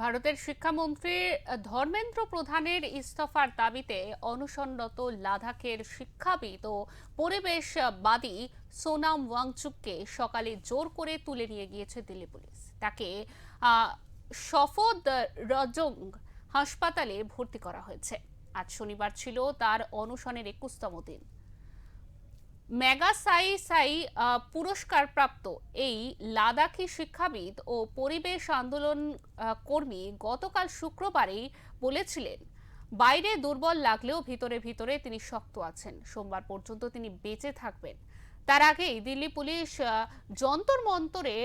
ভারতের শিক্ষামন্ত্রী ধর্মেন্দ্র প্রধানের ইস্তফার দাবিতে অনশনরত লাদাখের শিক্ষাবিদ ও পরিবেশবাদী সোনাম ওয়াংচুককে সকালে জোর করে তুলে নিয়ে গিয়েছে দিল্লি পুলিশ। তাকে সফদরজং হাসপাতালে ভর্তি করা হয়েছে। আজ শনিবার ছিল তার অনশনের 21তম দিন। মেগাসাই সাই পুরস্কারপ্রাপ্ত এই লাদাখি শিক্ষাবিদ ও পরিবেশ আন্দোলন কর্মী গতকাল শুক্রবারই বলেছিলেন, বাইরে দুর্বল লাগলেও ভিতরে ভিতরে তিনি শক্ত আছেন। সোমবার পর্যন্ত তিনি বেঁচে থাকবেন। তার আগেই দিল্লি পুলিশ যন্তর মন্তরে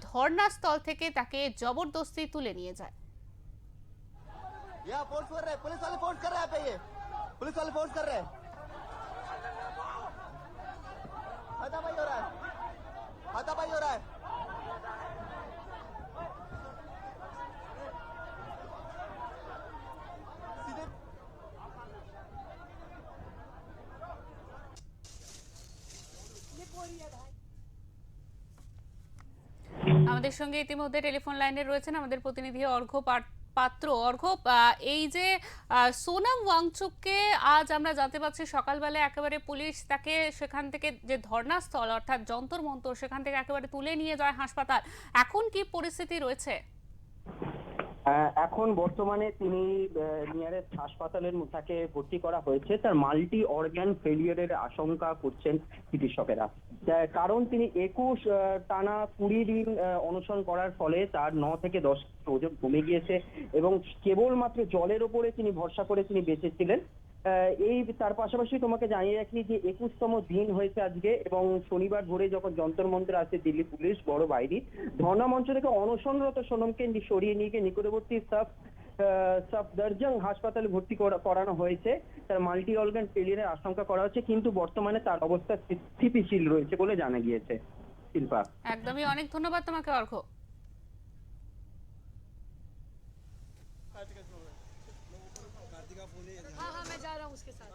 ধর্নাস্থল থেকে তাকে জবরদস্তি তুলে নিয়ে যায়। पुलिस वाले फोर्स कर रहे हैं पे ये पुलिस वाले फोर्स कर रहे हैं हाथापाई हो रहा है हाथापाई हो रहा है सीधे আমাদের সঙ্গে ইতিমধ্যে টেলিফোন লাইনে রয়েছেন আমাদের প্রতিনিধি অর্ঘ্য পাত্র। অর্ঘ্য, এই যে সোনাম ওয়াংচুককে আজ আমরা জানতে পারছি সকালবেলা একেবারে পুলিশ তাকে সেখান থেকে যে ধর্নাস্থল অর্থাৎ যন্তর মন্তর সেখান থেকে একেবারে তুলে নিয়ে যায় হাসপাতাল, এখন কি পরিস্থিতি রয়েছে? এখন বর্তমানে তিনি নিয়ারেস্ট হাসপাতালের তাকে ভর্তি করা হয়েছে। তার মাল্টি অর্গান ফেলিয়ারের আশঙ্কা করছেন চিকিৎসকেরা। কারণ তিনি টানা 20 দিন অনশন করার ফলে তার 9 থেকে 10 ওজন কমে গিয়েছে এবং কেবলমাত্র জলের ওপরে তিনি ভরসা করে তিনি বেঁচে ছিলেন। এই তার পাশাপাশি তোমাকে জানিয়ে রাখি যে 21তম দিন হয়েছে আজকে, এবং শনিবার ভোরে যখন যন্তর মন্ত্রে আসে দিল্লি পুলিশ বড় বাইরে ধর্ণা মঞ্চ থেকে অনশনরত সোনমকে সরিয়ে নিয়ে গিয়ে নিকটবর্তী সফদরজং হাসপাতালে ভর্তি করানো হয়েছে। তার মাল্টি অর্গান ফেলিয়ারের আশঙ্কা করা হচ্ছে, কিন্তু বর্তমানে তার অবস্থা স্থিতিশীল রয়েছে বলে জানা গিয়েছে। শিল্পা, একদমই, অনেক ধন্যবাদ তোমাকে অর্ঘ্য। हाँ हाँ मैं जा रहा हूँ उसके साथ।